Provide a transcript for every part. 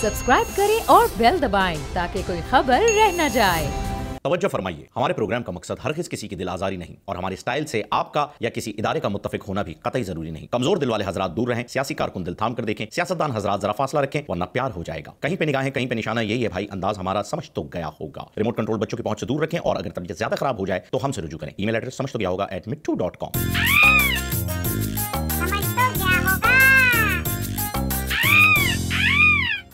Subscribe करें और bell दबाएं ताकि कोई खबर रह न जाए। तवज्जो फरमाइए, हमारे प्रोग्राम का मकसद हरगिज़ किसी की दिल आजारी नहीं और हमारे स्टाइल से आपका या किसी इदारे का मुत्तफिक होना भी कतई जरूरी नहीं। कमजोर दिल वाले हजरात दूर रहें, सियासी कारकुन दिल थाम कर देखें, सियासतदान हजरात जरा फासला रखें वरना प्यार हो जाएगा। कहीं पे निगाहें कहीं पे निशाना, यही है भाई अंदाज हमारा, समझ तो गया होगा। रिमोट कंट्रोल बच्चों की पहुंच से दूर रखें और अगर तबीयत ज्यादा खराब हो जाए तो हमसे रुजू करें। ईमेल एड्रेस समझ तो गया होगा @mittu.com।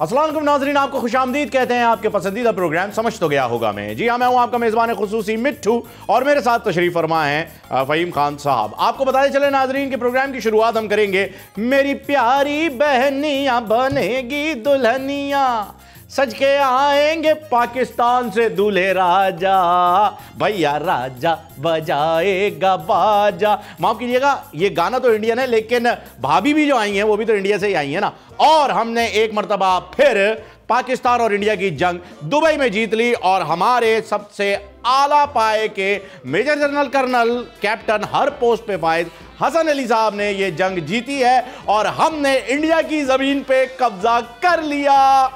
अस्सलाम वालेकुम नाज़रीन, आपको खुशामदीद कहते हैं आपके पसंदीदा प्रोग्राम समझ तो गया होगा में। जी हाँ, मैं हूँ आपका मेज़बान खुसूसी मिट्ठू और मेरे साथ तशरीफ़ फरमा हैं फ़हीम खान साहब। आपको बताते चले नाज़रीन कि प्रोग्राम की शुरुआत हम करेंगे मेरी प्यारी बहनियाँ बनेगी दुल्हनिया, सज के आएंगे पाकिस्तान से दूल्हे राजा, भैया राजा बजाएगा बाजा। माफ कीजिएगा, ये गाना तो इंडियन है लेकिन भाभी भी जो आई हैं वो भी तो इंडिया से ही आई हैं ना। और हमने एक मर्तबा फिर पाकिस्तान और इंडिया की जंग दुबई में जीत ली और हमारे सबसे आला पाए के मेजर जनरल कर्नल कैप्टन हर पोस्ट पे फायद हसन अली साहब ने ये जंग जीती है और हमने इंडिया की जमीन पे कब्जा कर लिया।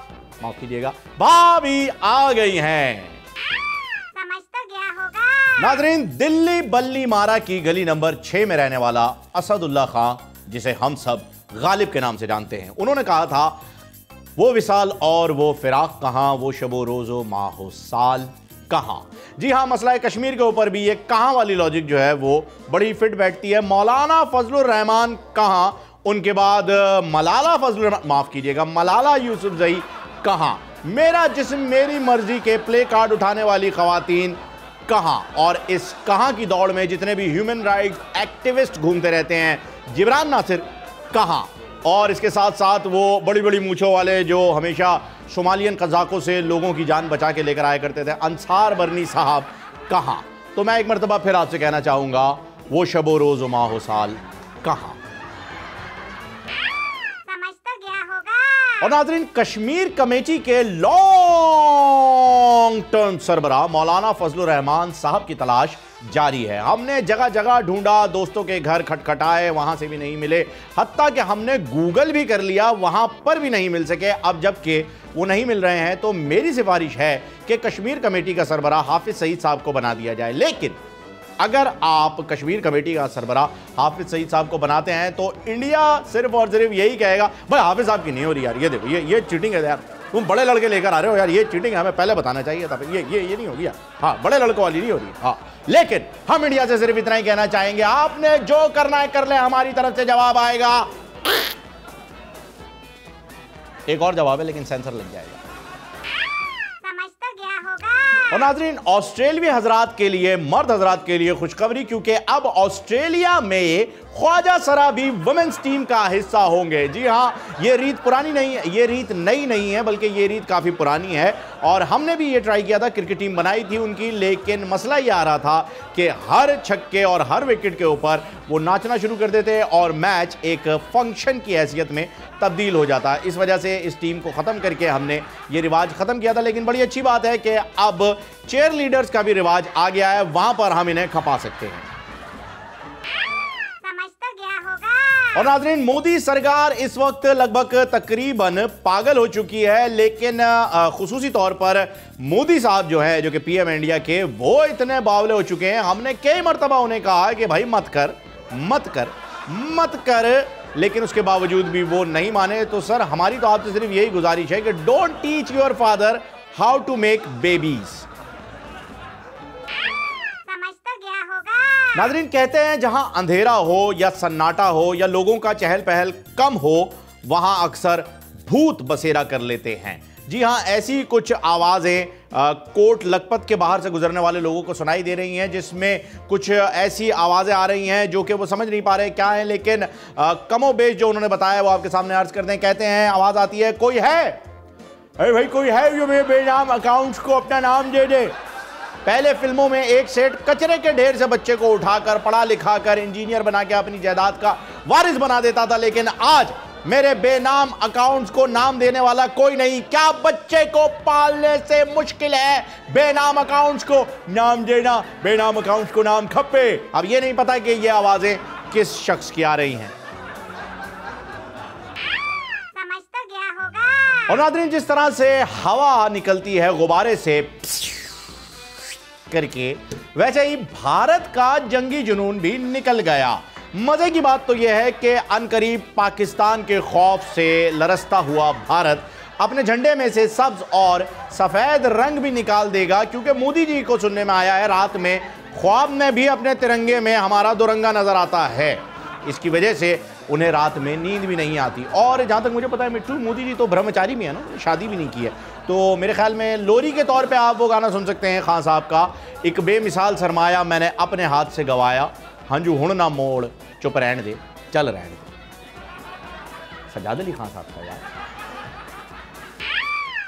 माफ कीजिएगा, भाभी आ गई हैं। समझ तो गया होगा। नाज़रीन, दिल्ली बल्ली मारा की गली नंबर 6 में रहने वाला असदुल्ला खां, जिसे हम सब गालिब के नाम से जानते हैं, उन्होंने कहा था वो विसाल और वो फिराक कहां, वो शबो रोजो माहो साल कहां। जी हां, मसला कश्मीर के ऊपर भी ये कहां वाली लॉजिक जो है वो बड़ी फिट बैठती है। मौलाना फजलुर रहमान कहां, उनके बाद मलाला फजलुर, माफ कीजिएगा मलाला यूसुफजई कहां, मेरा जिस्म मेरी मर्जी के प्ले कार्ड उठाने वाली खवातीन कहां। और इस कहां की दौड़ में जितने भी ह्यूमन राइट्स एक्टिविस्ट घूमते रहते हैं, जिब्रान नासिर कहां, और इसके साथ साथ वो बड़ी बड़ी मूंछों वाले जो हमेशा सोमालियन कज़ाकों से लोगों की जान बचा के लेकर आया करते थे, अंसार बरनी साहब कहां। तो मैं एक मरतबा फिर आपसे कहना चाहूंगा वो शबो रोज माहो साल कहां। और नाज़रीन, कश्मीर कमेटी के लॉन्ग टर्म सरबराह मौलाना फजलुर रहमान साहब की तलाश जारी है। हमने जगह जगह ढूंढा, दोस्तों के घर खटखटाए, वहां से भी नहीं मिले, हत्ता कि हमने गूगल भी कर लिया, वहां पर भी नहीं मिल सके। अब जबकि वो नहीं मिल रहे हैं तो मेरी सिफारिश है कि कश्मीर कमेटी का सरबराह हाफिज सईद साहब को बना दिया जाए। लेकिन अगर आप कश्मीर कमेटी का सरबराह हाफिज सईद साहब को बनाते हैं तो इंडिया सिर्फ और सिर्फ यही कहेगा भाई हाफिज साहब की नहीं हो रही यार, ये देखो ये चीटिंग है यार, तुम बड़े लड़के लेकर आ रहे हो यार, ये चीटिंग है, हमें पहले बताना चाहिए था, ये नहीं हो गया। हाँ, बड़े लड़कों वाली नहीं हो रही। हाँ, लेकिन हम इंडिया से सिर्फ इतना ही कहना चाहेंगे, आपने जो करना है कर ले, हमारी तरफ से जवाब आएगा। एक और जवाब है लेकिन सेंसर लग जाएगा। और नाज़रीन, ऑस्ट्रेलिया हजरात के लिए, मर्द हजरात के लिए खुशखबरी, क्योंकि अब ऑस्ट्रेलिया में ख्वाजा सरा भी वुमेन्स टीम का हिस्सा होंगे। जी हाँ, ये रीत पुरानी नहीं है, ये रीत नई नहीं है, बल्कि ये रीत काफ़ी पुरानी है। और हमने भी ये ट्राई किया था, क्रिकेट टीम बनाई थी उनकी, लेकिन मसला ये आ रहा था कि हर छक्के और हर विकेट के ऊपर वो नाचना शुरू कर देते और मैच एक फंक्शन की हैसियत में तब्दील हो जाता। इस वजह से इस टीम को ख़त्म करके हमने ये रिवाज ख़त्म किया था। लेकिन बड़ी अच्छी बात है कि अब चेयर लीडर्स का भी रिवाज आ गया है, वहां पर हम इन्हें खपा सकते हैं। समझ तो गया होगा। और नाज़रीन, मोदी सरकार इस वक्त लगभग तकरीबन पागल हो चुकी है, लेकिन खुसूसी तौर पर मोदी साहब जो है, जो कि पीएम इंडिया के, वो इतने बावले हो चुके हैं। हमने कई मरतबा उन्हें कहा कि भाई मत कर मत कर मत कर, लेकिन उसके बावजूद भी वो नहीं माने। तो सर, हमारी तो आपसे सिर्फ यही गुजारिश है कि don't teach your father how to make babies. समझ तो गया होगा। नाज़रीन, कहते हैं जहां अंधेरा हो या सन्नाटा हो या लोगों का चहल पहल कम हो, वहां अक्सर भूत बसेरा कर लेते हैं। जी हां, ऐसी कुछ आवाज़ें कोट लखपत के बाहर से गुजरने वाले लोगों को सुनाई दे रही हैं, जिसमें कुछ ऐसी आवाज़ें आ रही हैं जो कि वो समझ नहीं पा रहे क्या है, लेकिन कमो बेश जो उन्होंने बताया वो आपके सामने अर्ज करते हैं। कहते हैं, आवाज़ आती है, कोई है, अरे भाई कोई है जो मेरे बेनाम अकाउंट्स को अपना नाम दे दे। पहले फिल्मों में एक सेठ कचरे के ढेर से बच्चे को उठाकर पढ़ा लिखा कर इंजीनियर बना के अपनी जायदाद का वारिस बना देता था, लेकिन आज मेरे बेनाम अकाउंट्स को नाम देने वाला कोई नहीं। क्या बच्चे को पालने से मुश्किल है बेनाम अकाउंट्स को नाम देना? बेनाम अकाउंट्स को नाम खप्पे। अब ये नहीं पता कि ये आवाजें किस शख्स की आ रही हैं। समझ तो गया होगा। और नाज़रीन, जिस तरह से हवा निकलती है गुब्बारे से करके, वैसे ही भारत का जंगी जुनून भी निकल गया। मजे की बात तो यह है कि अनकरीब पाकिस्तान के खौफ से लरसता हुआ भारत अपने झंडे में से सब्ज और सफेद रंग भी निकाल देगा, क्योंकि मोदी जी को सुनने में आया है रात में ख्वाब में भी अपने तिरंगे में हमारा दुरंगा नजर आता है। इसकी वजह से उन्हें रात में नींद भी नहीं आती। और जहां तक मुझे पता है मिट्टू, मोदी जी तो ब्रह्मचारी में है ना, शादी भी नहीं की है, तो मेरे ख्याल में लोरी के तौर पे आप वो गाना सुन सकते हैं खान साहब का, एक बेमिसाल सरमाया मैंने अपने हाथ से गवाया, हंजू हुण ना मोड़ चुप रहने दे चल रहने दे। सजाद अली खान साहब का यार।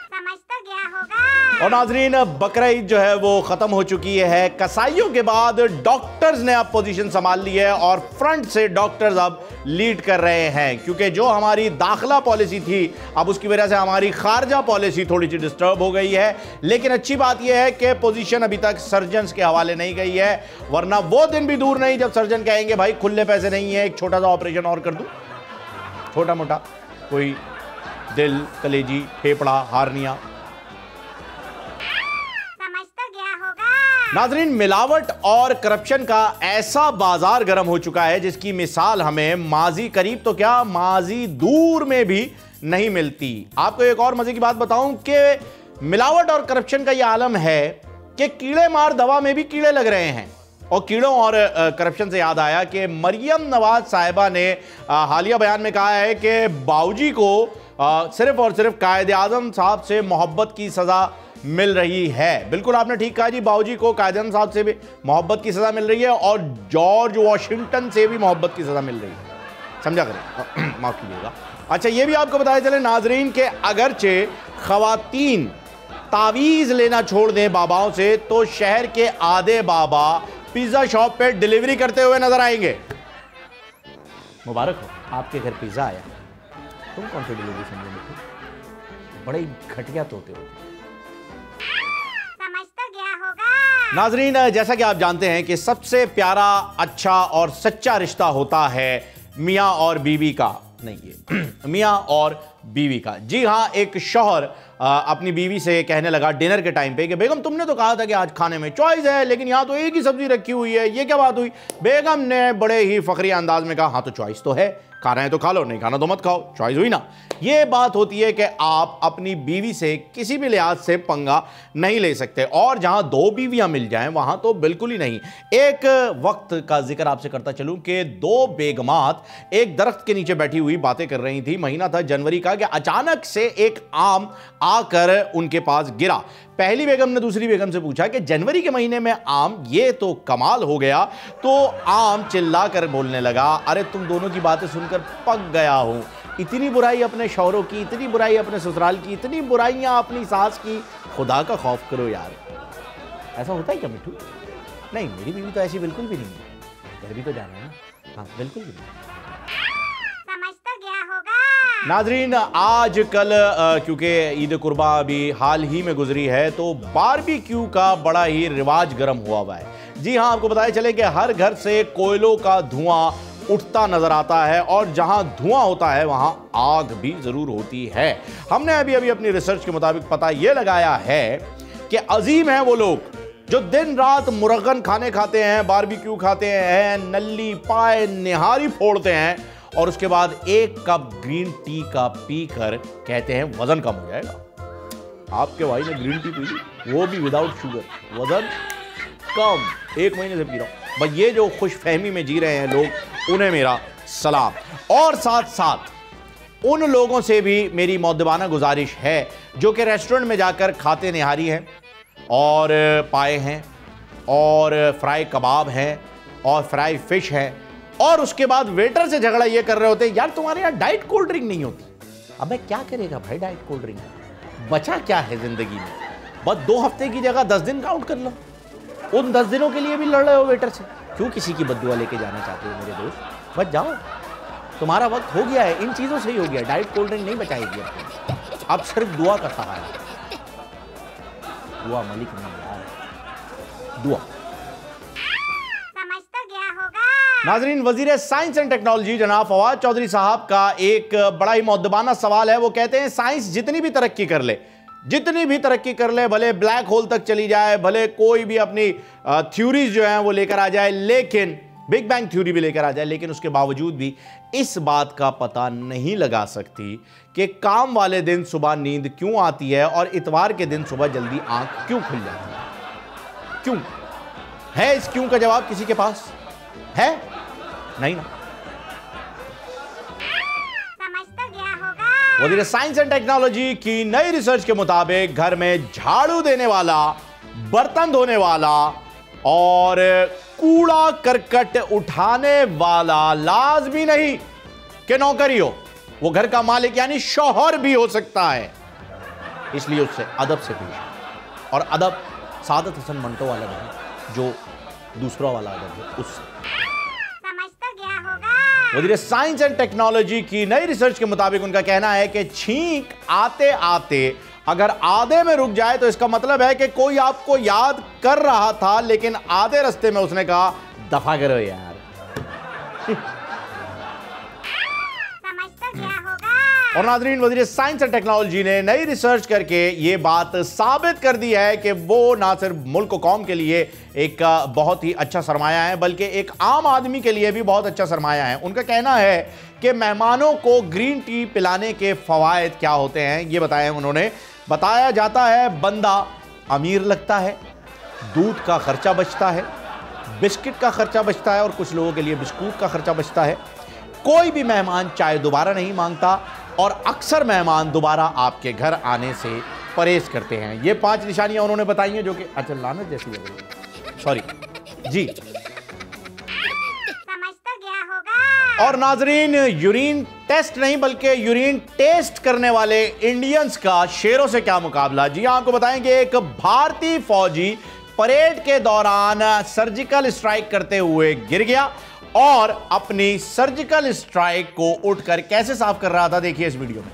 समझ तो गया होगा। और नाजरीन, बकरा ईद जो है वो खत्म हो चुकी है। कसाईयों के बाद डॉक्टर्स ने अब पोजीशन संभाल ली है और फ्रंट से डॉक्टर्स अब लीड कर रहे हैं, क्योंकि जो हमारी दाखिला पॉलिसी थी अब उसकी वजह से हमारी खारजा पॉलिसी थोड़ी सी डिस्टर्ब हो गई है। लेकिन अच्छी बात यह है कि पोजीशन अभी तक सर्जन्स के हवाले नहीं गई है, वरना वो दिन भी दूर नहीं जब सर्जन कहेंगे भाई खुले पैसे नहीं है, एक छोटा सा ऑपरेशन और कर दूं, छोटा मोटा कोई दिल, कलेजी, फेफड़ा, हार्निया। नाजरीन, मिलावट और करप्शन का ऐसा बाजार गर्म हो चुका है जिसकी मिसाल हमें माजी करीब तो क्या, माजी दूर में भी नहीं मिलती। आपको एक और मजे की बात बताऊं कि मिलावट और करप्शन का यह आलम है कि कीड़े मार दवा में भी कीड़े लग रहे हैं। और कीड़ों और करप्शन से याद आया कि मरियम नवाज साहिबा ने हालिया बयान में कहा है कि बाऊजी को सिर्फ और सिर्फ कायदे आजम साहब से मोहब्बत की सजा मिल रही है। बिल्कुल आपने ठीक कहा जी, बाऊजी को कायदे आजम साहब से भी मोहब्बत की सजा मिल रही है और जॉर्ज वॉशिंगटन से भी मोहब्बत की सजा मिल रही है। समझा करें, माफ कीजिएगा। अच्छा, ये भी आपको बताया चले नाजरीन के अगरचे खवातीन तावीज लेना छोड़ दें बाबाओं से, तो शहर के आधे बाबा पिज्जा शॉप पे डिलीवरी करते हुए नजर आएंगे। मुबारक हो, आपके घर पिज्जा आया। तुम कौन सी डिलीवरी समझे? बड़े घटिया तोते हो। समझ तो गया होगा। नाजरीन, जैसा कि आप जानते हैं कि सबसे प्यारा, अच्छा और सच्चा रिश्ता होता है मियाँ और बीवी का, नहीं ये मियाँ और बीवी का। जी हाँ, एक शौहर अपनी बीवी से कहने लगा डिनर के टाइम पे कि बेगम तुमने तो कहा था कि आज खाने में चॉइस है, लेकिन यहाँ तो एक ही सब्जी रखी हुई है, ये क्या बात हुई? बेगम ने बड़े ही फखरी अंदाज में कहा हाँ तो चॉइस तो है, खाना है तो खा लो, नहीं खाना तो मत खाओ, चॉइस हुई ना। ये बात होती है कि आप अपनी बीवी से किसी भी लिहाज से पंगा नहीं ले सकते, और जहां दो बीवियां मिल जाएं वहां तो बिल्कुल ही नहीं। एक वक्त का जिक्र आपसे करता चलूं कि दो बेगमात एक दरख्त के नीचे बैठी हुई बातें कर रही थी। महीना था जनवरी का कि अचानक से एक आम आकर उनके पास गिरा। पहली बेगम ने दूसरी बेगम से पूछा कि जनवरी के महीने में आम, ये तो कमाल हो गया। तो आम चिल्ला कर बोलने लगा, अरे तुम दोनों की बातें सुनकर पक गया हूं, इतनी बुराई अपने शौहरों की, इतनी बुराई अपने ससुराल की, इतनी बुराइयां अपनी सास की, खुदा का खौफ करो यार। ऐसा होता है क्या मिट्टू? नहीं, मेरी बीवी तो ऐसी बिल्कुल भी नहीं है। घर भी तो जाना है ना। हाँ, बिल्कुल भी नहीं। समझ तो गया होगा। नाजरीन, आज कल क्योंकि ईद कुर्बा अभी हाल ही में गुजरी है, तो बारबेक्यू का बड़ा ही रिवाज गर्म हुआ है। जी हाँ, आपको बताया चले कि हर घर से कोयलों का धुआं उठता नजर आता है, और जहां धुआं होता है वहां आग भी जरूर होती है। हमने अभी अभी अपनी रिसर्च के मुताबिक पता यह लगाया है कि अजीम है वो लोग जो दिन रात मुर्गन खाने खाते हैं, बारबेक्यू खाते हैं, नल्ली पाए निहारी फोड़ते हैं, और उसके बाद एक कप ग्रीन टी का पीकर कहते हैं वजन कम हो जाएगा। आपके भाई ने ग्रीन टी पी ली, वो भी विदाउट शुगर, वजन कम। 1 महीने से पी रहा हूं भाई। ये जो खुशफहमी में जी रहे हैं लोग, उन्हें मेरा सलाम। और साथ साथ उन लोगों से भी मेरी मौदबाना गुजारिश है जो कि रेस्टोरेंट में जाकर खाते निहारी हैं, और पाए हैं, और फ्राई कबाब हैं, और फ्राई फिश है, और उसके बाद वेटर से झगड़ा ये कर रहे होते हैं यार तुम्हारे यहाँ डाइट कोल्ड ड्रिंक नहीं होती। अब मैं क्या करेगा भाई डाइट कोल्ड ड्रिंक, बचा क्या है जिंदगी में? बस 2 हफ्ते की जगह 10 दिन काउंट कर लो। उन 10 दिनों के लिए भी लड़ रहे हो वेटर से। क्यों किसी की बद्दुआ लेके जाना चाहते हो मेरे दोस्त? बच जाओ, तुम्हारा वक्त हो गया है, इन चीजों से ही हो गया। डाइट कोल्ड ड्रिंक नहीं बचाएगी आपको, अब सिर्फ दुआ का सहारा। दुआ मलिक नहीं यार, दुआ। समझ तो गया होगा। नाजरीन, वजीर साइंस एंड टेक्नोलॉजी जनाब फवाद चौधरी साहब का एक बड़ा ही मौद्दबाना सवाल है। वो कहते हैं साइंस जितनी भी तरक्की कर ले, भले ब्लैक होल तक चली जाए, भले कोई भी अपनी थ्योरीज जो हैं वो लेकर आ जाए, लेकिन बिग बैंग थ्योरी भी लेकर आ जाए, लेकिन उसके बावजूद भी इस बात का पता नहीं लगा सकती कि काम वाले दिन सुबह नींद क्यों आती है और इतवार के दिन सुबह जल्दी आंख क्यों खुल जाती है। क्यों है? इस क्यों का जवाब किसी के पास है? नहीं ना। समझ तो गया होगा। वजीर साइंस एंड टेक्नोलॉजी की नई रिसर्च के मुताबिक घर में झाड़ू देने वाला, बर्तन धोने वाला और कूड़ा करकट उठाने वाला लाजमी नहीं कि नौकर ही हो, वो घर का मालिक यानी शौहर भी हो सकता है। इसलिए उससे अदब से पेश, और अदब सादत हसन मंटो वाला नहीं, जो दूसरा वाला अदब है उससे। समझ तो गया होगा। वजीर साइंस एंड टेक्नोलॉजी की नई रिसर्च के मुताबिक उनका कहना है कि छींक आते आते अगर आधे में रुक जाए तो इसका मतलब है कि कोई आपको याद कर रहा था, लेकिन आधे रास्ते में उसने कहा दफा करो यार। समझ तो गया होगा। और नाजरीन, वजीर साइंस एंड टेक्नोलॉजी ने नई रिसर्च करके ये बात साबित कर दी है कि वो ना सिर्फ मुल्क और कौम के लिए एक बहुत ही अच्छा सरमाया है, बल्कि एक आम आदमी के लिए भी बहुत अच्छा सरमाया है। उनका कहना है कि मेहमानों को ग्रीन टी पिलाने के फवायद क्या होते हैं, ये बताया उन्होंने। बताया जाता है बंदा अमीर लगता है, दूध का खर्चा बचता है, बिस्किट का खर्चा बचता है और कुछ लोगों के लिए बिस्कुट का खर्चा बचता है। कोई भी मेहमान चाय दोबारा नहीं मांगता और अक्सर मेहमान दोबारा आपके घर आने से परहेज करते हैं। ये 5 निशानियां उन्होंने बताई हैं जो कि अच्छा लानत जैसी है, सॉरी जी। समझ तो गया होगा। और नाजरीन, यूरिन टेस्ट नहीं बल्कि यूरिन टेस्ट करने वाले इंडियंस का शेरों से क्या मुकाबला। जी आपको बताएंगे, एक भारतीय फौजी परेड के दौरान सर्जिकल स्ट्राइक करते हुए गिर गया और अपनी सर्जिकल स्ट्राइक को उठकर कैसे साफ कर रहा था, देखिए इस वीडियो में।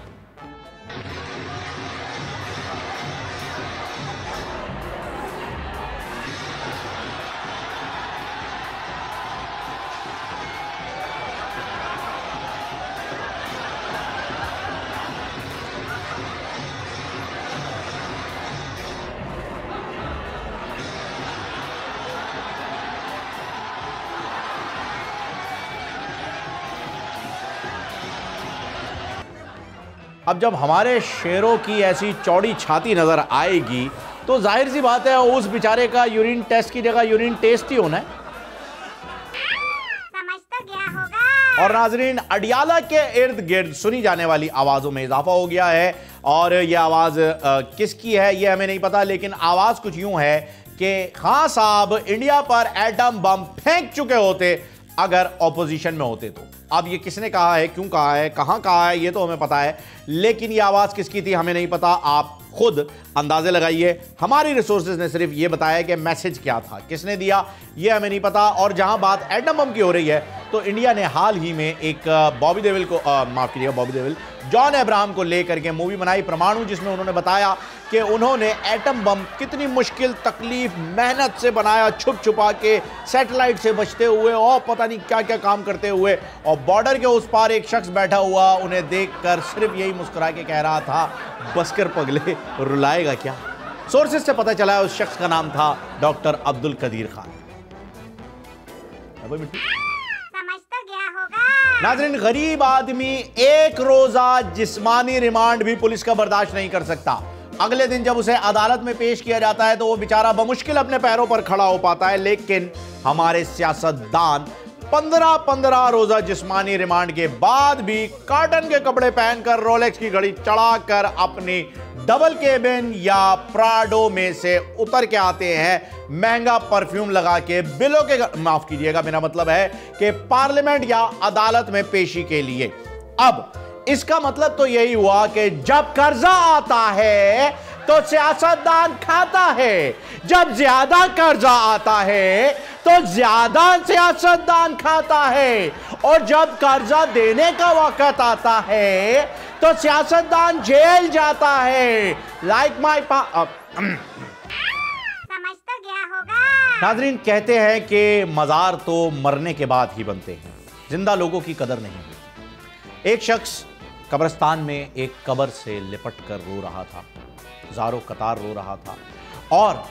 अब जब हमारे शेरों की ऐसी चौड़ी छाती नजर आएगी तो जाहिर सी बात है उस बेचारे का यूरिन टेस्ट की जगह यूरिन टेस्ट ही होना है। समझ तो गया होगा। और नाजरीन, अडियाला के इर्द गिर्द सुनी जाने वाली आवाजों में इजाफा हो गया है और यह आवाज किसकी है ये हमें नहीं पता, लेकिन आवाज कुछ यूं है कि खान साहब इंडिया पर एटम बम फेंक चुके होते अगर ऑपोजिशन में होते तो। अब ये किसने कहा है, क्यों कहा है, कहां कहा है, ये तो हमें पता है, लेकिन ये आवाज किसकी थी हमें नहीं पता। आप खुद अंदाजे लगाइए। हमारी रिसोर्सेज ने सिर्फ ये बताया कि मैसेज क्या था, किसने दिया ये हमें नहीं पता। और जहां बात एटम बम की हो रही है तो इंडिया ने हाल ही में एक बॉबी देओल को माफ कीजिएगा, बॉबी देओल जॉन अब्राहम को लेकर के मूवी बनाई परमाणु, जिसमें उन्होंने बताया कि उन्होंने एटम बम कितनी मुश्किल, तकलीफ, मेहनत से बनाया, छुप छुपा के, सैटेलाइट से बचते हुए और पता नहीं क्या क्या काम करते हुए, और बॉर्डर के उस पार एक शख्स बैठा हुआ उन्हें देखकर सिर्फ यही मुस्कुरा के कह रहा था बसकर पगले, रुलाएगा क्या। सोर्सेज से पता चला है उस शख्स का नाम था डॉक्टर अब्दुल कदीर खान। समझ तो गया होगा। नाज़रीन, गरीब आदमी एक रोजा जिस्मानी रिमांड भी पुलिस का बर्दाश्त नहीं कर सकता। अगले दिन जब उसे अदालत में पेश किया जाता है तो वो बेचारा बमुश्किल अपने पैरों पर खड़ा हो पाता है, लेकिन हमारे सियासतदान 15-15 रोजा जिस्मानी रिमांड के बाद भी कॉटन के कपड़े पहनकर, रोलेक्स की घड़ी चढ़ाकर अपनी डबल केबिन या प्राडो में से उतर के आते हैं, महंगा परफ्यूम लगा के बिलों के, माफ कीजिएगा मेरा मतलब है कि पार्लियामेंट या अदालत में पेशी के लिए। अब इसका मतलब तो यही हुआ कि जब कर्जा आता है तो सियासतदान खाता है, जब ज्यादा कर्जा आता है तो ज्यादा सियासतदान खाता है, और जब कर्जा देने का वक्त आता है तो सियासतदान जेल जाता है। लाइक माई समझ तो गया होगा। नाजरीन, कहते हैं कि मज़ार तो मरने के बाद ही बनते हैं, जिंदा लोगों की कदर नहीं होती। एक शख्स कब्रिस्तान में एक कब्र से लिपट कर रो रहा था, ज़ारो कतार रो रहा था और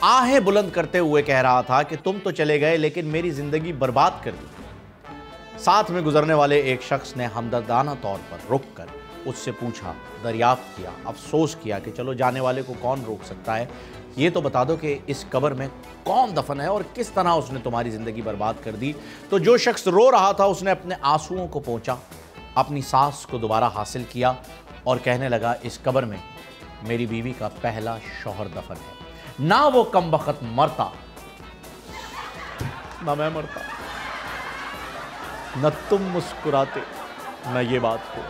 आहें बुलंद करते हुए कह रहा था कि तुम तो चले गए लेकिन मेरी ज़िंदगी बर्बाद कर दी। साथ में गुजरने वाले एक शख्स ने हमदर्दाना तौर पर रुक कर उससे पूछा, दरियाफ्त किया, अफसोस किया कि चलो जाने वाले को कौन रोक सकता है, ये तो बता दो कि इस कब्र में कौन दफन है और किस तरह उसने तुम्हारी ज़िंदगी बर्बाद कर दी। तो जो शख्स रो रहा था उसने अपने आंसुओं को पोंछा, अपनी सांस को दोबारा हासिल किया और कहने लगा, इस कब्र में मेरी बीवी का पहला शौहर दफन है। ना वो कमबख्त मरता, ना मैं मरता, न तुम मुस्कुराते, न ये बात हो।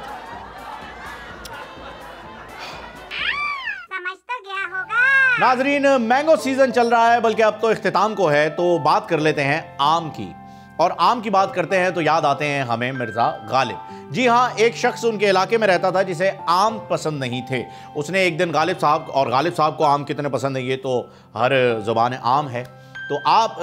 समझ तो गया होगा। नाजरीन, मैंगो सीजन चल रहा है, बल्कि अब तो इख्तिताम को है, तो बात कर लेते हैं आम की। और आम की बात करते हैं तो याद आते हैं हमें मिर्ज़ा गालिब। जी हाँ, एक शख्स उनके इलाके में रहता था जिसे आम पसंद नहीं थे। उसने एक दिन गालिब साहब, और गालिब साहब को आम कितने पसंद है ये तो हर ज़ुबान आम है, तो आप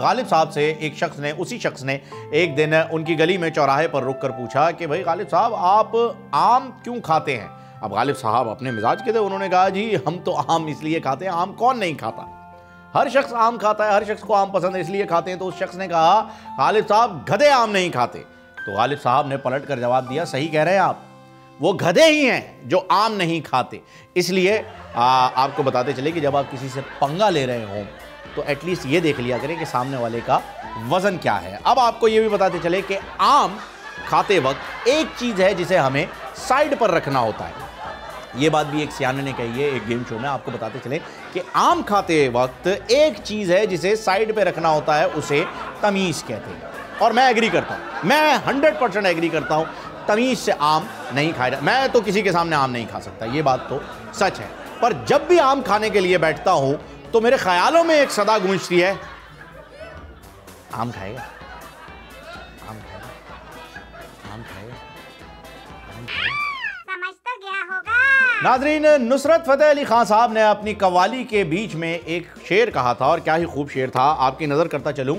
गालिब साहब से उसी शख्स ने एक दिन उनकी गली में चौराहे पर रुक कर पूछा कि भाई गालिब साहब, आप आम क्यों खाते हैं? अब गालिब साहब अपने मिजाज के थे, उन्होंने कहा, जी हम तो आम इसलिए खाते हैं, आम कौन नहीं खाता, हर शख्स आम खाता है, हर शख्स को आम पसंद है, इसलिए खाते हैं। तो उस शख्स ने कहा, गालिब साहब गधे आम नहीं खाते। तो गालिब साहब ने पलट कर जवाब दिया, सही कह रहे हैं आप, वो गधे ही हैं जो आम नहीं खाते। इसलिए आपको बताते चले कि जब आप किसी से पंगा ले रहे हों तो एटलीस्ट ये देख लिया करें कि सामने वाले का वजन क्या है। अब आपको ये भी बताते चले कि आम खाते वक्त एक चीज़ है जिसे हमें साइड पर रखना होता है। ये बात भी एक सियाने ने कही है एक गेम शो में। आपको बताते चले कि आम खाते वक्त एक चीज़ है जिसे साइड पे रखना होता है, उसे तमीज़ कहते हैं। और मैं एग्री करता हूँ, मैं 100% एग्री करता हूँ, तमीज़ से आम नहीं खाया। मैं तो किसी के सामने आम नहीं खा सकता, ये बात तो सच है। पर जब भी आम खाने के लिए बैठता हूँ तो मेरे ख्यालों में एक सदा गूंजती है, आम खाएगा, आम खाएगा, आम खाएगा, आम खाएगा। समझ तो गया होगा। नाजरीन, नुसरत फतेह अली खान साहब ने अपनी कव्वाली के बीच में एक शेर कहा था, और क्या ही खूब शेर था, आपकी नज़र करता चलूं।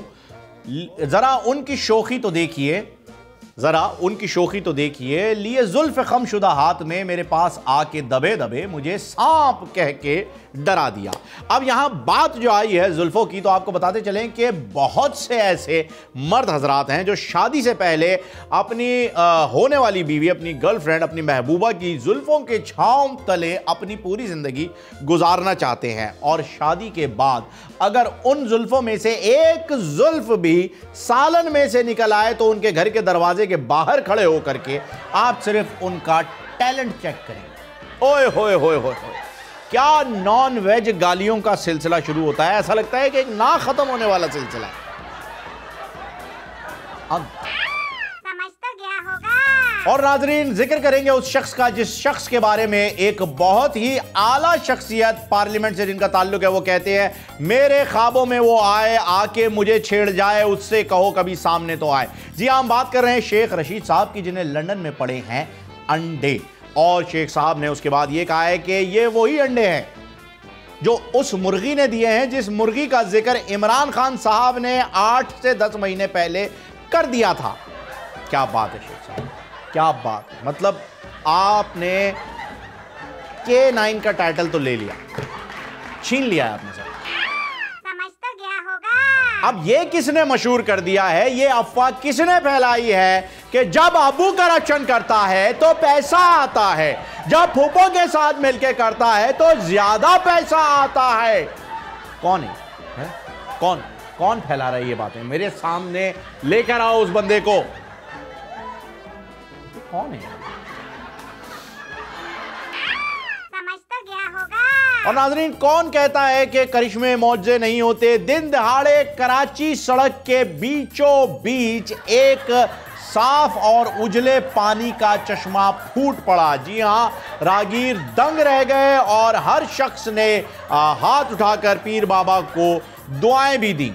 ज़रा उनकी शोखी तो देखिए, ज़रा उनकी शोखी तो देखिए, लिए जुल्फ़ खमशुदा हाथ में मेरे पास आके दबे दबे मुझे सांप कह के डरा दिया। अब यहाँ बात जो आई है जुल्फ़ों की, तो आपको बताते चलें कि बहुत से ऐसे मर्द हजरात हैं जो शादी से पहले अपनी होने वाली बीवी, अपनी गर्लफ्रेंड, अपनी महबूबा की जुल्फ़ों के छांव तले अपनी पूरी ज़िंदगी गुजारना चाहते हैं, और शादी के बाद अगर उन जुल्फ़ों में से एक जुल्फ़ भी सालन में से निकल आए तो उनके घर के दरवाजे के बाहर खड़े होकर के आप सिर्फ उनका टैलेंट चेक करें। ओए होए होए होए, क्या नॉन वेज गालियों का सिलसिला शुरू होता है। ऐसा लगता है कि एक ना खत्म होने वाला सिलसिला है। समझ तो गया होगा। और नाजरीन, जिक्र करेंगे उस शख्स का जिस शख्स के बारे में एक बहुत ही आला शख्सियत पार्लियामेंट से जिनका ताल्लुक है, वो कहते हैं, मेरे ख्वाबों में वो आए, आके मुझे छेड़ जाए, उससे कहो कभी सामने तो आए। जी हाँ, हम बात कर रहे हैं शेख रशीद साहब की, जिन्हें लंदन में पड़े हैं अंडे। और शेख साहब ने उसके बाद ये कहा है कि ये वही अंडे हैं जो उस मुर्गी ने दिए हैं जिस मुर्गी का जिक्र इमरान खान साहब ने 8 से 10 महीने पहले कर दिया था। क्या बात है शेख साहब, क्या बात है। मतलब आपने K9 का टाइटल तो ले लिया, छीन लिया है आपने सर। समझ तो गया होगा। अब ये किसने मशहूर कर दिया है, ये अफवाह किसने फैलाई है कि जब अबू करप्शन करता है तो पैसा आता है, जब फूफो के साथ मिलकर करता है तो ज्यादा पैसा आता है। कौन है? कौन फैला रहा है ये बातें? मेरे सामने लेकर आओ उस बंदे को। कौन है? समझ तो गया होगा। और नाजरीन, कौन कहता है कि करिश्मे मौजे नहीं होते? दिन दहाड़े कराची सड़क के बीचों बीच एक साफ और उजले पानी का चश्मा फूट पड़ा। जी हां, रागीर दंग रह गए और हर शख्स ने हाथ उठाकर पीर बाबा को दुआएं भी दी।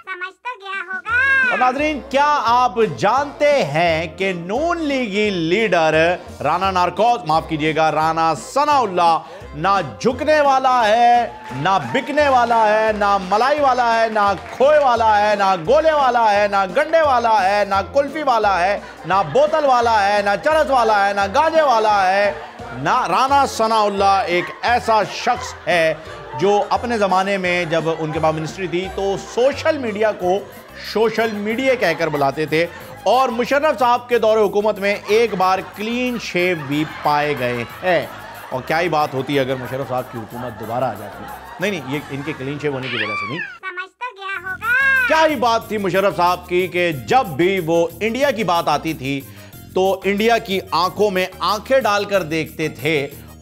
समझ तो गया होगा। और नाजरीन, क्या आप जानते हैं कि नून लीगी लीडर राना सनाउल्लाह ना झुकने वाला है, ना बिकने वाला है, ना मलाई वाला है, ना खोए वाला है, ना गोले वाला है, ना गंडे वाला है, ना कुल्फी वाला है, ना बोतल वाला है, ना चरस वाला है, ना गांजे वाला है, ना राना सनाउल्लाह एक ऐसा शख्स है जो अपने ज़माने में जब उनके पास मिनिस्ट्री थी तो सोशल मीडिया को सोशल मीडिया कहकर बुलाते थे और मुशर्रफ साहब के दौरे हुकूमत में एक बार क्लीन शेव भी पाए गए हैं। और क्या ही बात होती है अगर मुशर्रफ साहब की हुकूमत दोबारा आ जाती। नहीं, ये इनके क्लीन शेव होने की वजह से नहीं, समझ तो गया होगा। क्या ही बात थी मुशर्रफ साहब की कि जब भी वो इंडिया की बात आती थी तो इंडिया की आंखों में आंखें डालकर देखते थे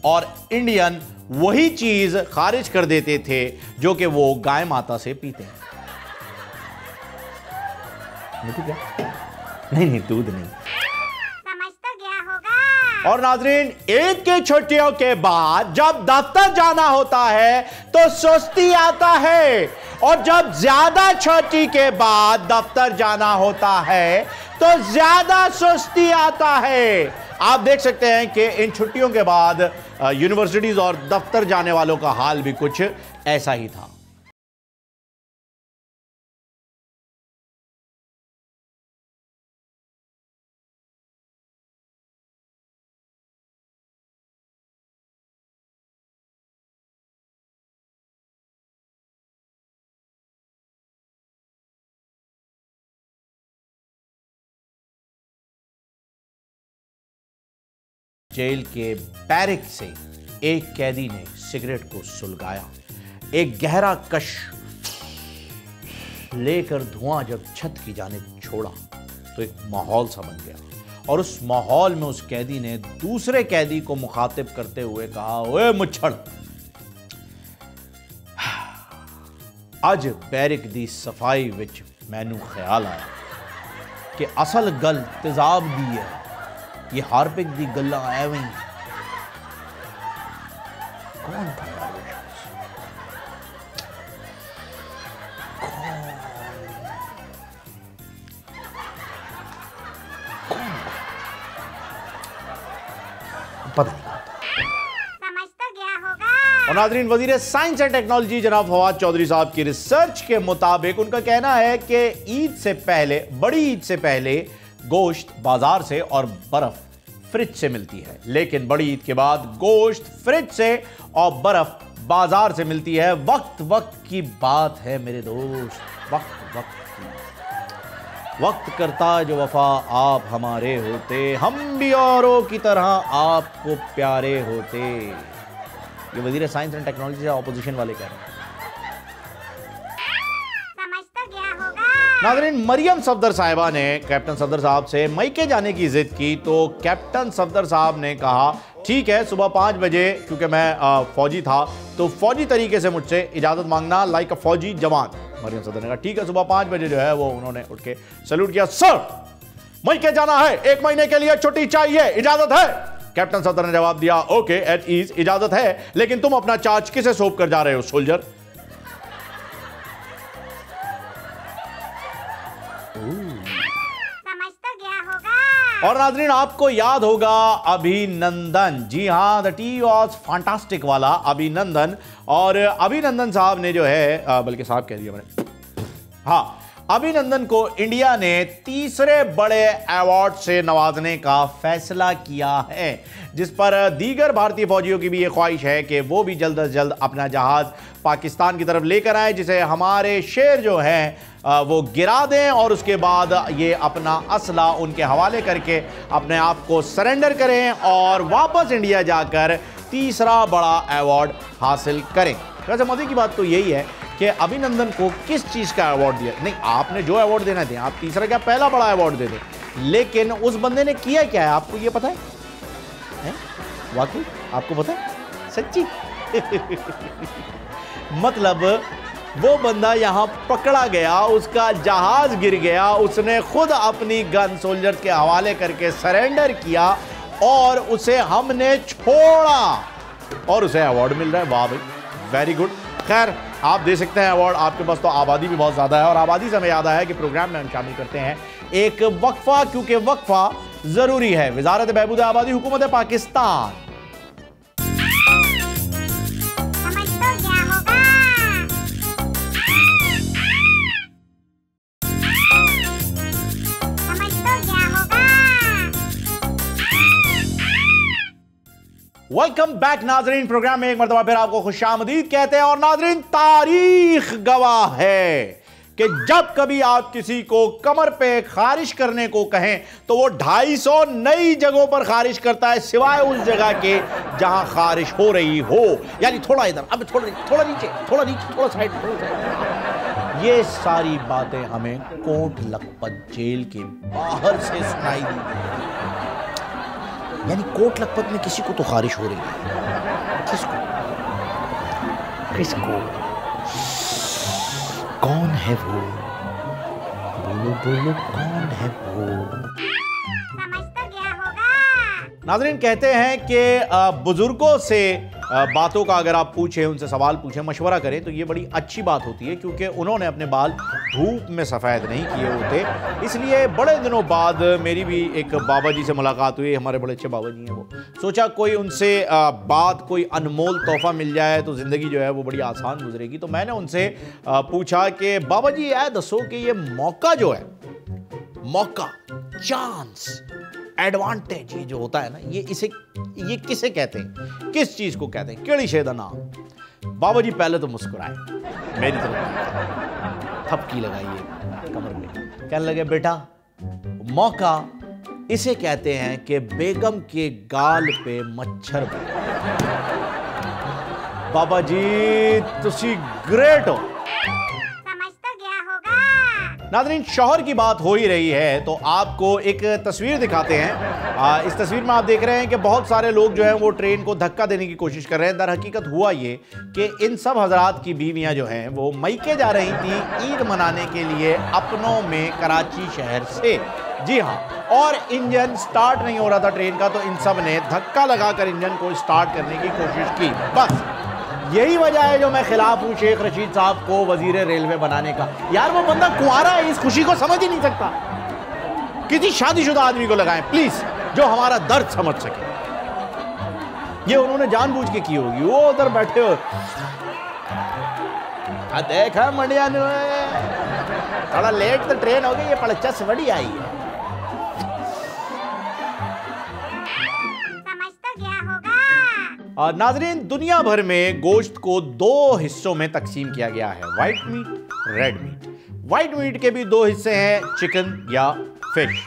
और इंडियन वही चीज खारिज कर देते थे जो कि वो गाय माता से पीते हैं। क्या? नहीं, दूध नहीं। समझ तो गया होगा। और नाजरीन, ईद की छुट्टियों के बाद जब दफ्तर जाना होता है तो सुस्ती आता है और जब ज्यादा छुट्टी के बाद दफ्तर जाना होता है तो ज्यादा सुस्ती आता है। आप देख सकते हैं कि इन छुट्टियों के बाद यूनिवर्सिटीज और दफ्तर जाने वालों का हाल भी कुछ ऐसा ही था। जेल के बैरिक से एक कैदी ने सिगरेट को सुलगाया। एक गहरा कश लेकर धुआं जब छत की जानिब छोड़ा तो एक माहौल सा बन गया और उस माहौल में उस कैदी ने दूसरे कैदी को मुखातिब करते हुए कहा, ओए मुच्छड़, अज बैरिक दी सफाई विच मैनू ख्याल आया कि असल गल तेजाब दी है, ये हार्पिक दी गल्ला एवं कौन था यार वो शख्स? कौन पता नहीं। समझ तो गया होगा। और नाजरीन, वजीर साइंस एंड टेक्नोलॉजी जनाब फवाद चौधरी साहब की रिसर्च के मुताबिक उनका कहना है कि ईद से पहले, बड़ी ईद से पहले गोश्त बाजार से और बर्फ फ्रिज से मिलती है, लेकिन बड़ी ईद के बाद गोश्त फ्रिज से और बर्फ बाजार से मिलती है। वक्त वक्त की बात है मेरे दोस्त, वक्त वक्त की। वक्त करता जो वफा आप हमारे होते, हम भी औरों की तरह आपको प्यारे होते। ये वजीर साइंस एंड टेक्नोलॉजी से ऑपोजिशन वाले कह रहे हैं। समझ तो गया होगा। नाज़रीन, मरियम सफदर साहिबा ने कैप्टन सफदर साहब से मैके जाने की जिद की तो कैप्टन सफदर साहब ने कहा, ठीक है, सुबह 5 बजे, क्योंकि मैं फौजी था तो फौजी तरीके से मुझसे इजाज़त मांगना, लाइक अ फौजी जवान। मरियम सफदर ने कहा ठीक है, सुबह 5 बजे जो है वो उन्होंने उठ के सैल्यूट किया। सर, मैके जाना है, 1 महीने के लिए छुट्टी चाहिए, इजाज़त है? कैप्टन सफदर ने जवाब दिया, ओके एट ईज, इजाज़त है, लेकिन तुम अपना चार्ज किसे सौंप कर जा रहे हो सोल्जर? समझ तो गया होगा। और नाज़रीन, आपको याद होगा अभिनंदन, जी हाँ, द टी वॉज फैंटास्टिक वाला अभिनंदन। और अभिनंदन साहब ने जो है, बल्कि साहब कह दिया मैंने, हाँ, अभिनंदन को इंडिया ने तीसरे बड़े अवार्ड से नवाजने का फैसला किया है, जिस पर दीगर भारतीय फौजियों की भी ये ख्वाहिश है कि वो भी जल्द से जल्द अपना जहाज पाकिस्तान की तरफ लेकर आए, जिसे हमारे शेर जो हैं वो गिरा दें और उसके बाद ये अपना असला उनके हवाले करके अपने आप को सरेंडर करें और वापस इंडिया जाकर तीसरा बड़ा अवार्ड हासिल करें। वैसे मजे की बात तो यही है कि अभिनंदन को किस चीज़ का अवार्ड दिया, नहीं, आपने जो अवार्ड देना दें, आप तीसरा क्या पहला बड़ा अवार्ड दे दें, लेकिन उस बंदे ने किया क्या है आपको ये पता है? वाकई आपको पता है? सच्ची? मतलब वो बंदा यहां पकड़ा गया, उसका जहाज गिर गया, उसने खुद अपनी गन सोल्जर के हवाले करके सरेंडर किया और उसे हमने छोड़ा और उसे अवार्ड मिल रहा है। वाह भाई, वेरी गुड। खैर, आप दे सकते हैं अवार्ड, आपके पास तो आबादी भी बहुत ज़्यादा है। और आबादी से हमें याद आया कि प्रोग्राम में हम शामिल करते हैं एक वक्फा, क्योंकि वक्फा ज़रूरी है। वजारत बहबूद आबादी, हुकूमत पाकिस्तान। वेलकम बैक नाजरीन। प्रोग्राम में एक मरतबा फिर आपको खुशामदीद कहते हैं। और नाजरीन, तारीख गवाह है कि जब कभी आप किसी को कमर पे खारिश करने को कहें तो वो 250 नई जगहों पर खारिश करता है, सिवाय उस जगह के जहां खारिश हो रही हो। यानी थोड़ा इधर, अब थोड़ा नीचे, थोड़ा साइड, ये सारी बातें हमें कोट लखपत जेल के बाहर से सुनाई दी। यानी कोट लखपत में किसी को तो खारिश हो रही है। किसको? कौन है वो? बोलो कौन है वो? समझ तो गया होगा। नाज़रीन, कहते हैं कि बुजुर्गों से बातों का अगर आप पूछें, उनसे सवाल पूछें, मशवरा करें तो ये बड़ी अच्छी बात होती है, क्योंकि उन्होंने अपने बाल धूप में सफ़ेद नहीं किए होते। इसलिए बड़े दिनों बाद मेरी भी एक बाबा जी से मुलाकात हुई। हमारे बड़े अच्छे बाबा जी हैं वो। सोचा कोई उनसे कोई अनमोल तोहफा मिल जाए तो ज़िंदगी जो है वो बड़ी आसान गुजरेगी। तो मैंने उनसे पूछा कि बाबा जी यह दसो कि ये मौका जो है, मौका, चांस, एडवांटेज, ये जो होता है ना, ये किसे कहते हैं, किस चीज को कहते हैं, केड़ी शे दा नाम? बाबा जी पहले तो मुस्कुराए, मेरी तरफ थपकी लगाइए कमर में, कहने लगे बेटा मौका इसे कहते हैं कि बेगम के गाल पे मच्छर बने। बाबा जी तुसी ग्रेट हो। नाज़रीन, शौहर की बात हो ही रही है तो आपको एक तस्वीर दिखाते हैं। इस तस्वीर में आप देख रहे हैं कि बहुत सारे लोग जो हैं वो ट्रेन को धक्का देने की कोशिश कर रहे हैं। दर हकीकत हुआ ये कि इन सब हजरात की बीवियां जो हैं वो मैके जा रही थी ईद मनाने के लिए अपनों में कराची शहर से। जी हाँ, और इंजन स्टार्ट नहीं हो रहा था ट्रेन का, तो इन सब ने धक्का लगाकर इंजन को स्टार्ट करने की कोशिश की। बस यही वजह है जो मैं खिलाफ हूं शेख रशीद साहब को वजीर रेलवे बनाने का। यार वो बंदा कुंवारा है, इस खुशी को समझ ही नहीं सकता। किसी शादीशुदा आदमी को लगाएं प्लीज, जो हमारा दर्द समझ सके। ये उन्होंने जानबूझ के की होगी। वो उधर बैठे हो, देखा मंडिया ने थोड़ा लेट तो ट्रेन हो गई, ये पड़चस बड़ी आई है। नाजरीन, दुनिया भर में गोश्त को 2 हिस्सों में तकसीम किया गया है, white meat, red meat. White meat के भी 2 हिस्से हैं, चिकन या फिश,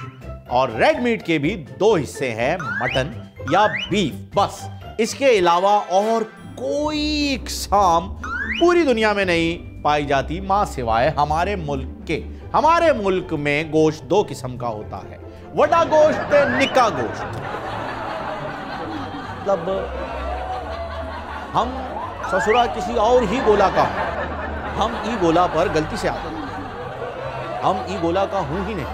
और रेड मीट के भी 2 हिस्से हैं, मटन या बीफ। बस इसके अलावा और कोई इकसाम पूरी दुनिया में नहीं पाई जाती, मां सिवाय हमारे मुल्क के। हमारे मुल्क में गोश्त 2 किस्म का होता है, वड़ा गोश्त, निका गोश्त। मतलब हम ससुरा किसी और ही गोला का, हम ई गोला पर गलती से आते हैं, हम ई गोला का हूं ही नहीं।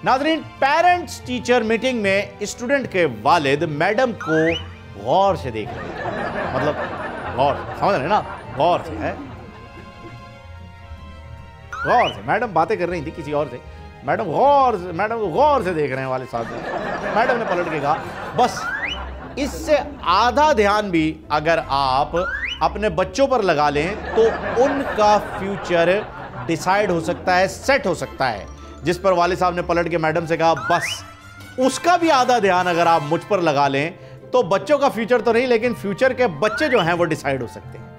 नाज़रीन, पेरेंट्स टीचर मीटिंग में स्टूडेंट के वालिद मैडम को गौर से देख रहे हैं। मतलब गौर, समझ रहे ना, गौर से है, गौर से। मैडम बातें कर रही थी किसी और से, मैडम को गौर से देख रहे हैं वाले साहब। मैडम ने पलट के कहा बस इससे आधा ध्यान भी अगर आप अपने बच्चों पर लगा लें तो उनका फ्यूचर डिसाइड हो सकता है, सेट हो सकता है। जिस पर वाले साहब ने पलट के मैडम से कहा बस उसका भी आधा ध्यान अगर आप मुझ पर लगा लें तो बच्चों का फ्यूचर तो नहीं, लेकिन फ्यूचर के बच्चे जो हैं वो डिसाइड हो सकते हैं।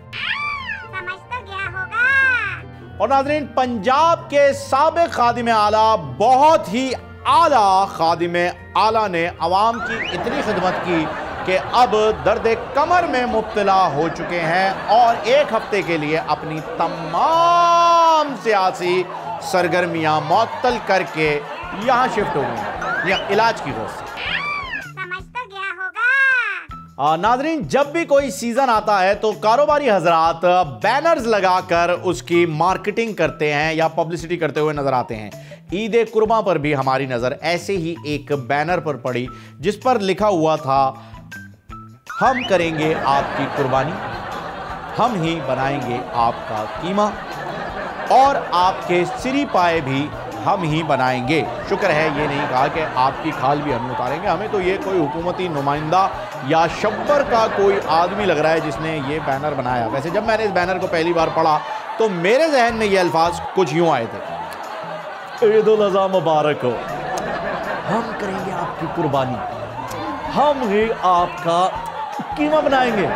और नाज़रीन, पंजाब के साबिक खादिम आला, बहुत ही आला खादिम आला ने अवाम की इतनी खिदमत की कि अब दर्द कमर में मुब्तला हो चुके हैं और 1 हफ्ते के लिए अपनी तमाम सियासी सरगर्मियां मुअत्तल करके यहां शिफ्ट हो गई या इलाज की वजह से। नाज़रीन, जब भी कोई सीजन आता है तो कारोबारी हजरात बैनर्स लगाकर उसकी मार्केटिंग करते हैं या पब्लिसिटी करते हुए नजर आते हैं। ईद कुर्बां पर भी हमारी नजर ऐसे ही एक बैनर पर पड़ी जिस पर लिखा हुआ था, हम करेंगे आपकी कुर्बानी, हम ही बनाएंगे आपका कीमा और आपके सिरी पाए भी हम ही बनाएंगे। शुक्र है ये नहीं कहा कि आपकी खाल भी हम उतारेंगे। हमें तो ये कोई हुकूमती नुमाइंदा या शब्बर का कोई आदमी लग रहा है जिसने ये बैनर बनाया। वैसे जब मैंने इस बैनर को पहली बार पढ़ा तो मेरे जहन में ये अल्फाज कुछ यूं आए थे, ईद उल अज़हा मुबारक हो। हम करेंगे आपकी कुर्बानी, हम ही आपका कीमा बनाएंगे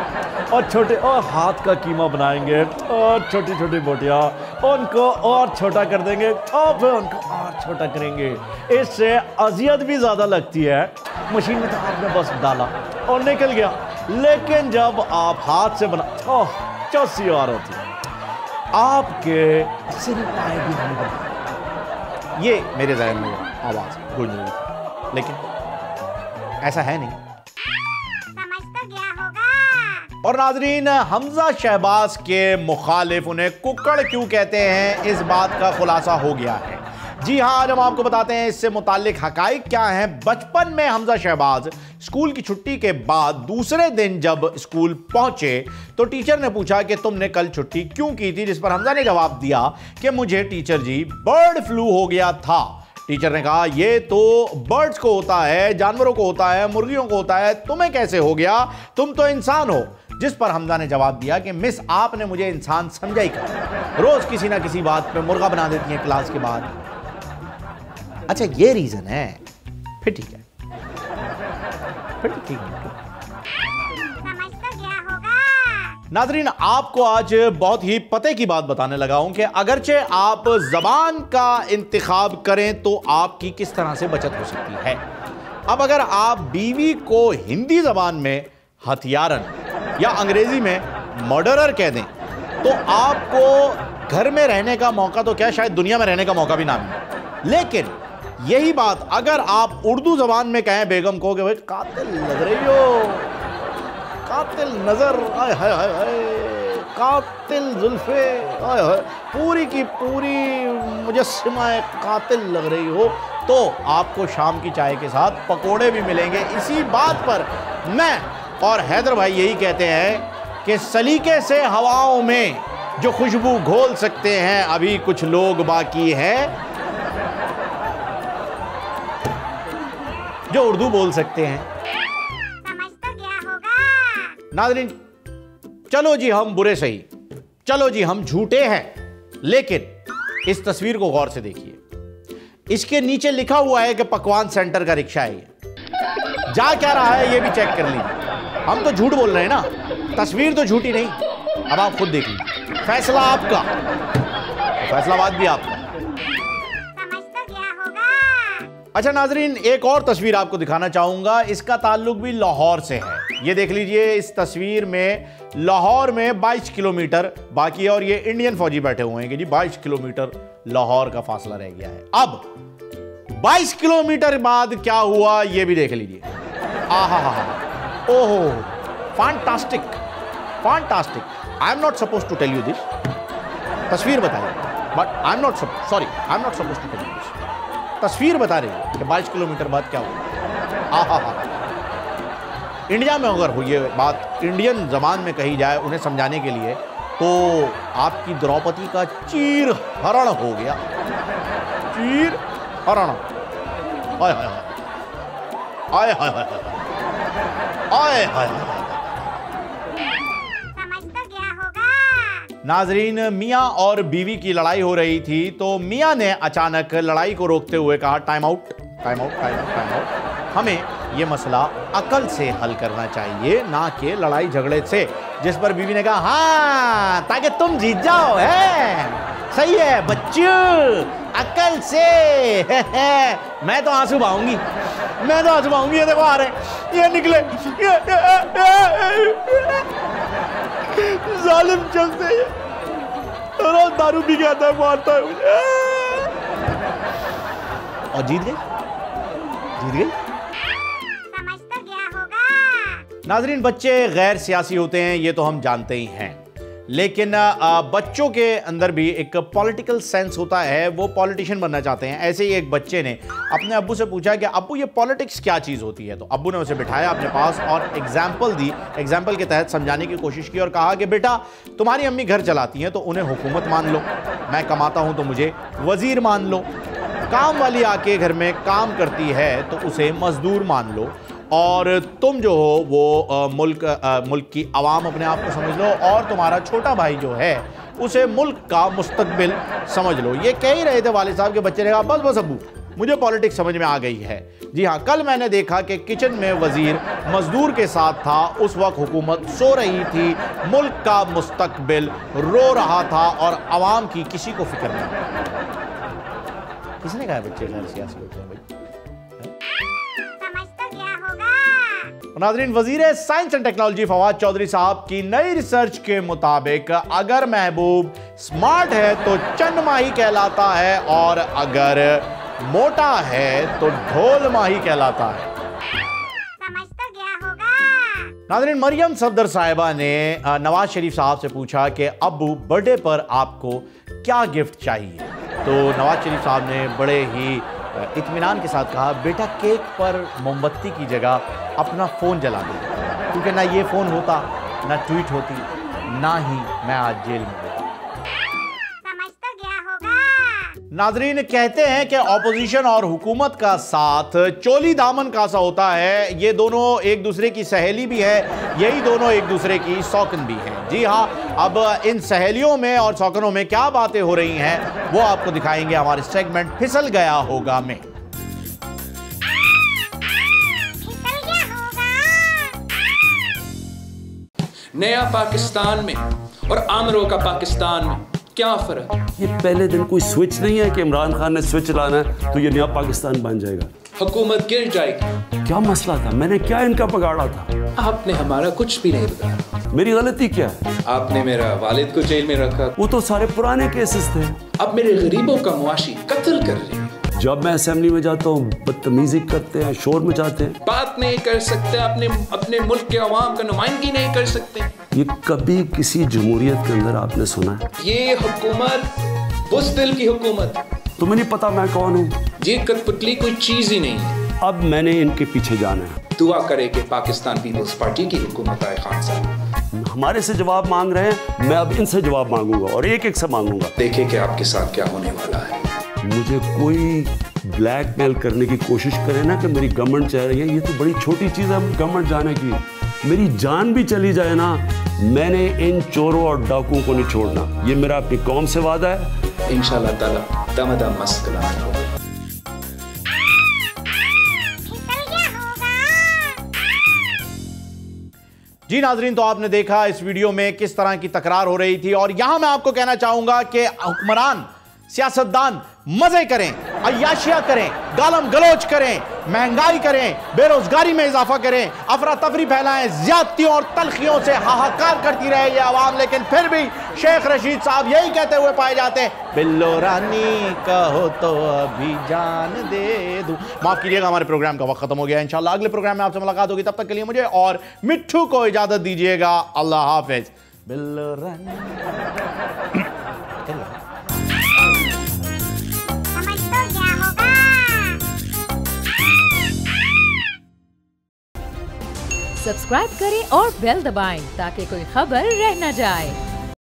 और छोटे और हाथ का कीमा बनाएंगे और छोटी छोटी बोटियाँ उनको और छोटा कर देंगे और फिर उनको और छोटा करेंगे। इससे अजियत भी ज़्यादा लगती है। मशीन में तो आपने बस डाला और निकल गया, लेकिन जब आप हाथ से बना चौसी और होती है, आपके सिर पाए भी नहीं बना। ये मेरे ज़हन में आवाज़ गूंज रही थी, लेकिन ऐसा है नहीं। समझ तो गया होगा। और नाजरीन, हमजा शहबाज के मुखालिफ उन्हें कुक्कड़ क्यों कहते हैं, इस बात का खुलासा हो गया है। जी हाँ, आज हम आपको बताते हैं इससे मुताल्लिक हकाइक क्या हैं। बचपन में हमजा शहबाज स्कूल की छुट्टी के बाद दूसरे दिन जब स्कूल पहुंचे तो टीचर ने पूछा कि तुमने कल छुट्टी क्यों की थी, जिस पर हमजा ने जवाब दिया कि मुझे टीचर जी बर्ड फ्लू हो गया था। टीचर ने कहा ये तो बर्ड्स को होता है, जानवरों को होता है, मुर्गियों को होता है, तुम्हें कैसे हो गया, तुम तो इंसान हो। जिस पर हमजा ने जवाब दिया कि मिस आपने मुझे इंसान समझा ही कर, रोज किसी ना किसी बात पे मुर्गा बना देती हैं क्लास के बाद। अच्छा ये रीजन है, फिर ठीक है, फिर ठीक है। समझ तो गया होगा। नाजरीन, आपको आज बहुत ही पते की बात बताने लगा हूं कि अगरचे आप जबान का इंतखाब करें तो आपकी किस तरह से बचत हो सकती है। अब अगर आप बीवी को हिंदी जबान में हथियारन या अंग्रेजी में मर्डरर कह दें तो आपको घर में रहने का मौका तो क्या, शायद दुनिया में रहने का मौका भी ना मिले। लेकिन यही बात अगर आप उर्दू जबान में कहें बेगम को कि भाई कातिल लग रही हो, कातिल नजर, आय हाय हाय हाय, कातिल जुल्फे, आय हाय, पूरी की पूरी मुजस्सिमा कातिल लग रही हो, तो आपको शाम की चाय के साथ पकोड़े भी मिलेंगे। इसी बात पर मैं और हैदर भाई यही कहते हैं कि सलीके से हवाओं में जो खुशबू घोल सकते हैं अभी कुछ लोग बाकी हैं जो उर्दू बोल सकते हैं। समझ तो गया होगा। नाज़रीन, चलो जी हम बुरे सही, चलो जी हम झूठे हैं, लेकिन इस तस्वीर को गौर से देखिए। इसके नीचे लिखा हुआ है कि पकवान सेंटर का रिक्शा है ये। जा क्या रहा है ये भी चेक कर लीजिए। हम तो झूठ बोल रहे हैं ना, तस्वीर तो झूठी नहीं। अब आप खुद देख लीजिए, फैसला आपका, फैसलाबाद भी आपका। समझ तो गया होगा। अच्छा नाजरीन, एक और तस्वीर आपको दिखाना चाहूंगा, इसका ताल्लुक भी लाहौर से है। ये देख लीजिए, इस तस्वीर में लाहौर में 22 किलोमीटर बाकी है और ये इंडियन फौजी बैठे हुए हैं कि जी 22 किलोमीटर लाहौर का फासला रह गया है। अब 22 किलोमीटर बाद क्या हुआ ये भी देख लीजिए। आहा हा, ओहो, fantastic, fantastic. I am not suppose to tell you this. तस्वीर बताइए, but I am not sorry, I am not suppose to tell you this. तस्वीर बता रही है कि 22 किलोमीटर बाद क्या हुआ। आहा हा। इंडिया में अगर हुई ये बात इंडियन जबान में कही जाए उन्हें समझाने के लिए, तो आपकी द्रौपदी का चीर हरण हो गया। चीर हरण। हाय हाय हाय हाय हाय हाय हाय। समझ तो गया होगा। नाजरीन, मियाँ और बीवी की लड़ाई हो रही थी तो मियाँ ने अचानक लड़ाई को रोकते हुए कहा time out, time out, time out, time out. हमें ये मसला अकल से हल करना चाहिए, ना कि लड़ाई झगड़े से। जिस पर बीवी ने कहा हाँ, ताकि तुम जीत जाओ। है सही है बच्चों, अकल से। मैं तो आंसू बहाऊंगी, मैं तो आंसू बहाऊंगी। ये देखो आ रहे, ये निकले, जालिम चलते रोज दारू पी के आता है, मारता है मुझे। और जीत गई, जीत गई। समझ तो गया होगा। नाजरीन, बच्चे गैर सियासी होते हैं ये तो हम जानते ही हैं, लेकिन बच्चों के अंदर भी एक पॉलिटिकल सेंस होता है, वो पॉलिटिशियन बनना चाहते हैं। ऐसे ही एक बच्चे ने अपने अब्बू से पूछा कि अब्बू ये पॉलिटिक्स क्या चीज़ होती है, तो अब्बू ने उसे बिठाया अपने पास और एग्जाम्पल दी। एग्जाम्पल के तहत समझाने की कोशिश की और कहा कि बेटा तुम्हारी अम्मी घर चलाती हैं तो उन्हें हुकूमत मान लो, मैं कमाता हूँ तो मुझे वजीर मान लो, काम वाली आके घर में काम करती है तो उसे मजदूर मान लो, और तुम जो हो वो मुल्क की आवाम अपने आप को समझ लो, और तुम्हारा छोटा भाई जो है उसे मुल्क का मुस्तकबिल समझ लो। ये कह ही रहे थे वालिद साहब के बच्चे ने कहा बस बस अब्बू मुझे पॉलिटिक्स समझ में आ गई है। जी हाँ, कल मैंने देखा कि किचन में वजीर मजदूर के साथ था, उस वक्त हुकूमत सो रही थी, मुल्क का मुस्तकबिल रो रहा था और आवाम की किसी को फिक्र नहीं। किसने कहा बच्चे सियासी होते हैं भाई? समझ तो गया होगा। नाज़रीन, वज़ीर science and technology Fawad Chaudhry साहब की नई रिसर्च के मुताबिक अगर महबूब स्मार्ट है तो चंद माही कहलाता है और अगर मोटा है तो ढोल माही कहलाता है। समझ तो गया होगा। नाज़रीन, मरियम सफदर साहिबा ने नवाज शरीफ साहब से पूछा कि अब्बू बर्थडे पर आपको क्या गिफ्ट चाहिए, तो नवाज शरीफ साहब ने बड़े ही इत्मीनान के साथ कहा बेटा केक पर मोमबत्ती की जगह अपना फ़ोन जला दो, क्योंकि ना ये फ़ोन होता, ना ट्वीट होती, ना ही मैं आज जेल में होता। समझ तो गया होगा। नाजरीन, कहते हैं कि ऑपोजिशन और हुकूमत का साथ चोली दामन का सा होता है। ये दोनों एक दूसरे की सहेली भी है, यही दोनों एक दूसरे की सौकन भी हैं। जी हाँ, अब इन सहेलियों में और सौकनों में क्या बातें हो रही हैं वो आपको दिखाएंगे हमारे सेगमेंट फिसल गया होगा में। फिसल गया होगा। नया पाकिस्तान में और आमरों का पाकिस्तान में क्या फर्क है? ये पहले दिन कोई स्विच नहीं है कि इमरान खान ने स्विच लाना है तो ये नया पाकिस्तान बन जाएगा। हुकूमत गिर जाएगी। क्या मसला था? मैंने क्या इनका पगाड़ा था? आपने हमारा कुछ भी नहीं बताया। मेरी गलती क्या है? आपने मेरा वालिद को जेल में रखा। वो तो सारे पुराने केसेस थे। अब मेरे गरीबों का मुआशी कत्ल कर रही है। जब मैं असेंबली में जाता हूँ बदतमीजी करते हैं, शोर मचाते हैं। बात नहीं कर सकते, अपने मुल्क के अवाम का नुमाइंदगी नहीं कर सकते। ये कभी किसी जमहूरियत के अंदर आपने सुना है? ये हुकूमत बुज़दिल की हुकूमत। तुम्हें नहीं पता मैं कौन हूँ? ये कठपुतली कोई चीज ही नहीं है। अब मैंने इनके पीछे जाना है। दुआ करे कि पाकिस्तान पीपल्स पार्टी की हुकूमत आए। खान साहब हमारे से जवाब मांग रहे हैं, मैं अब इनसे जवाब मांगूंगा और एक एक से मांगूंगा। देखें कि आपके साथ क्या होने वाला है। मुझे कोई ब्लैकमेल करने की कोशिश करे ना कि मेरी गवर्नमेंट चाह रही है, ये तो बड़ी छोटी चीज़ है गवर्नमेंट जाने की। मेरी जान भी चली जाए ना, मैंने इन चोरों और डाकुओं को नहीं छोड़ना। ये मेरा अपनी कौम से वादा है। इंशाल्लाह ताला दमदम मस्त कलाम होगा। फिसल गया होगा। जी नाजरीन, तो आपने देखा इस वीडियो में किस तरह की तकरार हो रही थी और यहां मैं आपको कहना चाहूंगा कि हुक्मरान सियासतदान मजे करें, अय्याशियां करें, गालम गलोच करें, महंगाई करें, बेरोजगारी में इजाफा करें, अफरा तफरी फैलाएं, ज्यादतियों और तलखियों से हाहाकार करती रहे ये आवाम, लेकिन फिर भी शेख रशीद साहब यही कहते हुए पाए जाते हैं बिल्लो रानी कहो तो अभी जान दे दूं। माफ कीजिएगा, हमारे प्रोग्राम का वक्त खत्म हो गया। इंशाल्लाह अगले प्रोग्राम में आपसे मुलाकात होगी। तब तक के लिए मुझे और मिट्ठू को इजाजत दीजिएगा। अल्लाह हाफिज। बिल्लो रानी समझ तो गया होगा। सब्सक्राइब करें और बेल दबाएं ताकि कोई खबर रह न जाए।